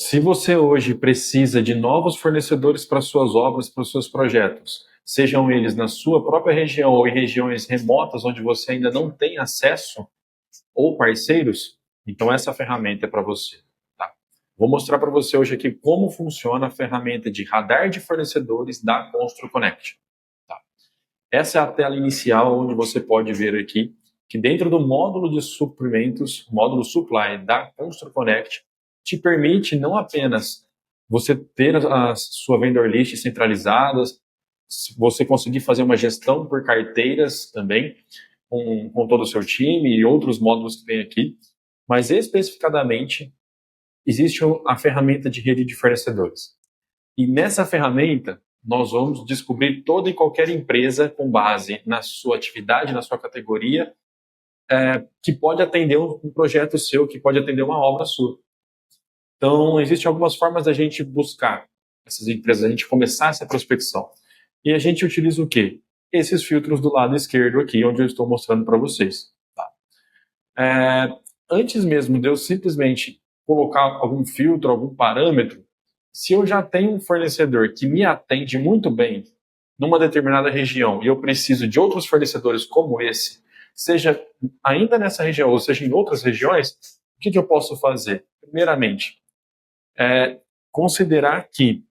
Se você hoje precisa de novos fornecedores para suas obras, para os seus projetos, sejam eles na sua própria região ou em regiões remotas onde você ainda não tem acesso ou parceiros, então essa ferramenta é para você. Tá? Vou mostrar para você hoje aqui como funciona a ferramenta de radar de fornecedores da ConstruConnect. Tá? Essa é a tela inicial onde você pode ver aqui que dentro do módulo de suprimentos, módulo supply da ConstruConnect, te permite não apenas você ter a sua vendor list centralizada, você conseguir fazer uma gestão por carteiras também, com todo o seu time e outros módulos que tem aqui, mas especificadamente existe a ferramenta de rede de fornecedores. E nessa ferramenta, nós vamos descobrir toda e qualquer empresa com base na sua atividade, na sua categoria, que pode atender um projeto seu, que pode atender uma obra sua. Então, existem algumas formas da gente buscar essas empresas, a gente começar essa prospecção. E a gente utiliza o quê? Esses filtros do lado esquerdo aqui, onde eu estou mostrando para vocês. Tá? Antes mesmo de eu simplesmente colocar algum filtro, algum parâmetro, se eu já tenho um fornecedor que me atende muito bem numa determinada região e eu preciso de outros fornecedores como esse, seja ainda nessa região ou seja em outras regiões, o que eu posso fazer? Primeiramente, considerar que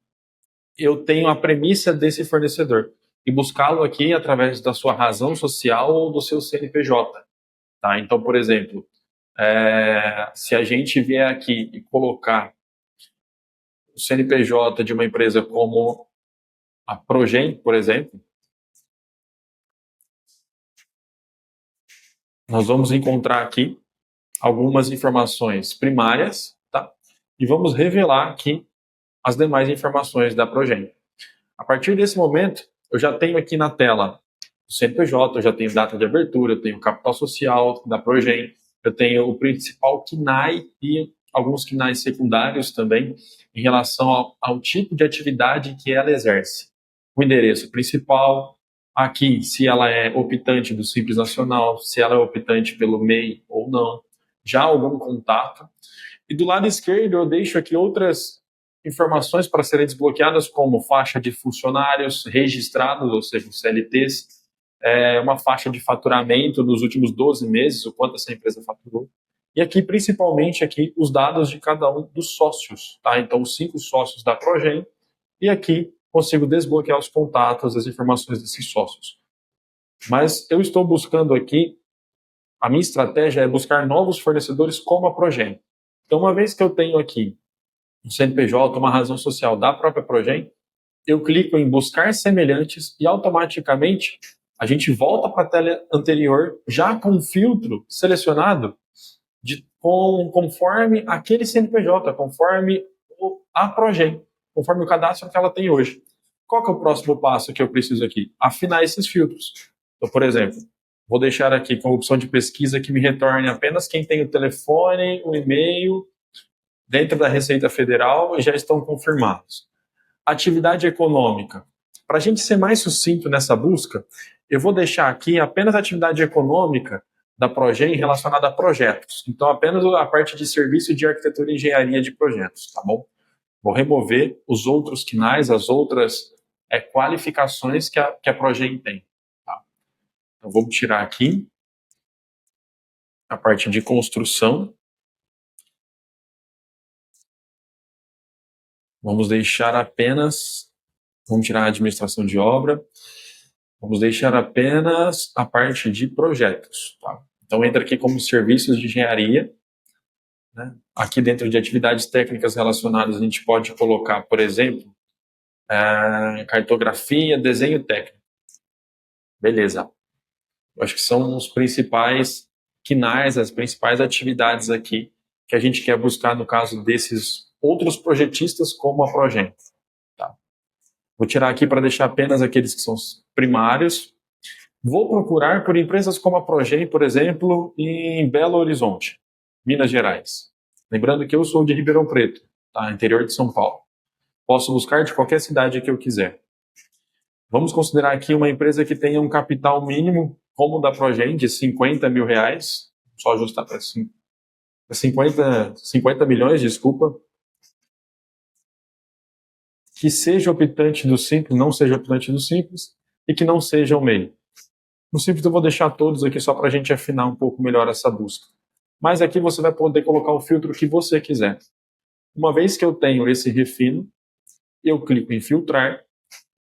eu tenho a premissa desse fornecedor e buscá-lo aqui através da sua razão social ou do seu CNPJ. Tá? Então, por exemplo, se a gente vier aqui e colocar o CNPJ de uma empresa como a Progen, por exemplo, nós vamos encontrar aqui algumas informações primárias, tá? E vamos revelar aqui as demais informações da Progen. A partir desse momento, eu já tenho aqui na tela o CNPJ, eu já tenho data de abertura, eu tenho o capital social da Progen, eu tenho o principal KNAI e alguns KNAIs secundários também em relação ao tipo de atividade que ela exerce. O endereço principal, aqui se ela é optante do Simples Nacional, se ela é optante pelo MEI ou não, já algum contato. E do lado esquerdo eu deixo aqui outras informações para serem desbloqueadas, como faixa de funcionários registrados, ou seja, os CLTs, uma faixa de faturamento nos últimos 12 meses, o quanto essa empresa faturou. E aqui, principalmente, aqui, os dados de cada um dos sócios. Tá? Então, os 5 sócios da Progen. E aqui, consigo desbloquear os contatos, as informações desses sócios. Mas eu estou buscando aqui, a minha estratégia é buscar novos fornecedores como a Progen. Então, uma vez que eu tenho aqui um CNPJ, uma razão social da própria Progen, eu clico em buscar semelhantes e automaticamente a gente volta para a tela anterior já com um filtro selecionado conforme aquele CNPJ, conforme a Progen, conforme o cadastro que ela tem hoje. Qual que é o próximo passo que eu preciso aqui? Afinar esses filtros. Então, por exemplo, vou deixar aqui com a opção de pesquisa que me retorne apenas quem tem o telefone, o e-mail, dentro da Receita Federal e já estão confirmados. Atividade econômica. Para a gente ser mais sucinto nessa busca, eu vou deixar aqui apenas a atividade econômica da Progen relacionada a projetos. Então, apenas a parte de serviço de arquitetura e engenharia de projetos, tá bom? Vou remover os outros KNAIs, as outras qualificações que a Progen tem. Tá? Então, vamos tirar aqui a parte de construção. Vamos deixar apenas, vamos tirar a administração de obra, vamos deixar apenas a parte de projetos. Tá? Então, entra aqui como serviços de engenharia. Né? Aqui dentro de atividades técnicas relacionadas, a gente pode colocar, por exemplo, cartografia, desenho técnico. Beleza. Eu acho que são os principais KNAIs, as principais atividades aqui que a gente quer buscar no caso desses outros projetistas como a Progen. Tá? Vou tirar aqui para deixar apenas aqueles que são primários. Vou procurar por empresas como a Progen, por exemplo, em Belo Horizonte, Minas Gerais. Lembrando que eu sou de Ribeirão Preto, tá? Interior de São Paulo. Posso buscar de qualquer cidade que eu quiser. Vamos considerar aqui uma empresa que tenha um capital mínimo, como o da Progen, de R$50 mil. Só ajustar para 50 milhões, desculpa. que seja optante do Simples, não seja optante do Simples, e que não seja o MEI. No Simples eu vou deixar todos aqui só para a gente afinar um pouco melhor essa busca. Mas aqui você vai poder colocar o filtro que você quiser. Uma vez que eu tenho esse refino, eu clico em filtrar,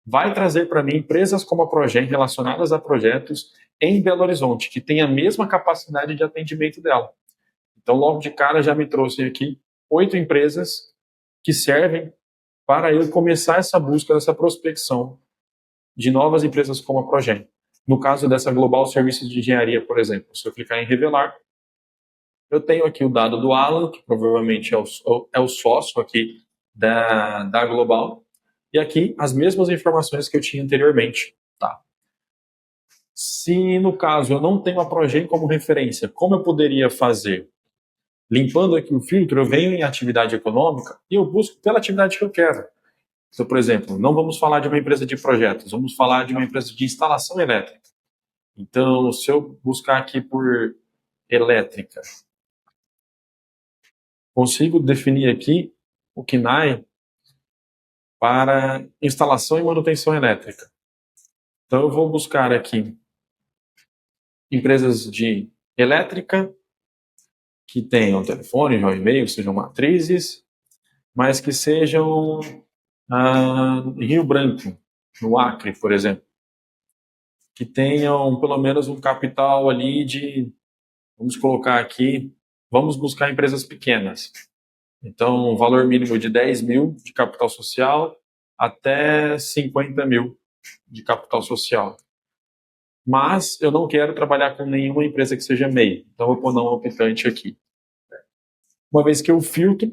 vai trazer para mim empresas como a Progen relacionadas a projetos em Belo Horizonte, que tem a mesma capacidade de atendimento dela. Então, logo de cara, já me trouxe aqui 8 empresas que servem para eu começar essa busca, essa prospecção de novas empresas como a Progen. No caso dessa Global Serviços de Engenharia, por exemplo, se eu clicar em revelar, eu tenho aqui o dado do Alan, que provavelmente é o sócio aqui da Global, e aqui as mesmas informações que eu tinha anteriormente. Tá? Se no caso eu não tenho a Progen como referência, como eu poderia fazer? Limpando aqui o filtro, eu venho em atividade econômica e eu busco pela atividade que eu quero. Então, por exemplo, não vamos falar de uma empresa de projetos, vamos falar de uma empresa de instalação elétrica. Então, se eu buscar aqui por elétrica, consigo definir aqui o KNAI para instalação e manutenção elétrica. Então, eu vou buscar aqui empresas de elétrica que tenham telefone, e-mail, sejam matrizes, mas que sejam em Rio Branco, no Acre, por exemplo, que tenham pelo menos um capital ali de, vamos colocar aqui, vamos buscar empresas pequenas. Então, um valor mínimo de 10 mil de capital social até 50 mil de capital social. Mas eu não quero trabalhar com nenhuma empresa que seja MEI, então eu vou pôr não optante aqui. Uma vez que eu filtro,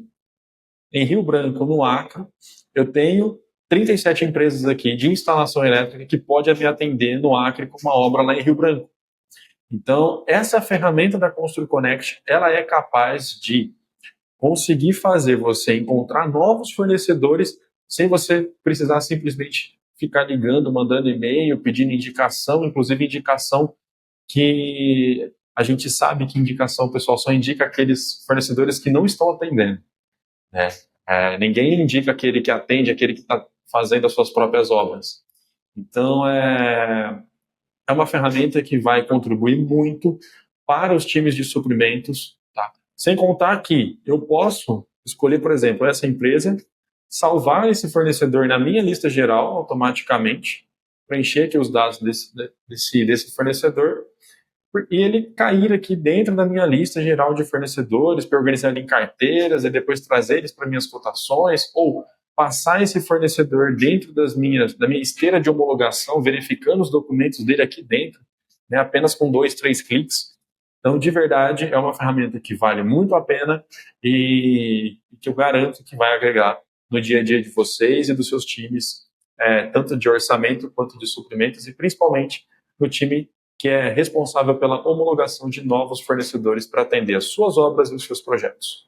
em Rio Branco, no Acre, eu tenho 37 empresas aqui de instalação elétrica que pode me atender no Acre com uma obra lá em Rio Branco. Então, essa ferramenta da Constru Connect, ela é capaz de conseguir fazer você encontrar novos fornecedores sem você precisar simplesmente ficar ligando, mandando e-mail, pedindo indicação, inclusive indicação que a gente sabe que indicação o pessoal só indica aqueles fornecedores que não estão atendendo, né? Ninguém indica aquele que atende, aquele que está fazendo as suas próprias obras. Então, é uma ferramenta que vai contribuir muito para os times de suprimentos, tá? Sem contar que eu posso escolher, por exemplo, essa empresa, salvar esse fornecedor na minha lista geral automaticamente, preencher aqui os dados desse fornecedor e ele cair aqui dentro da minha lista geral de fornecedores, para organizar ele em carteiras e depois trazer eles para minhas cotações, ou passar esse fornecedor dentro da minha esteira de homologação, verificando os documentos dele aqui dentro, né, apenas com 2, 3 cliques. Então, de verdade, é uma ferramenta que vale muito a pena e que eu garanto que vai agregar no dia a dia de vocês e dos seus times, tanto de orçamento quanto de suprimentos, e principalmente no time que é responsável pela homologação de novos fornecedores para atender as suas obras e os seus projetos.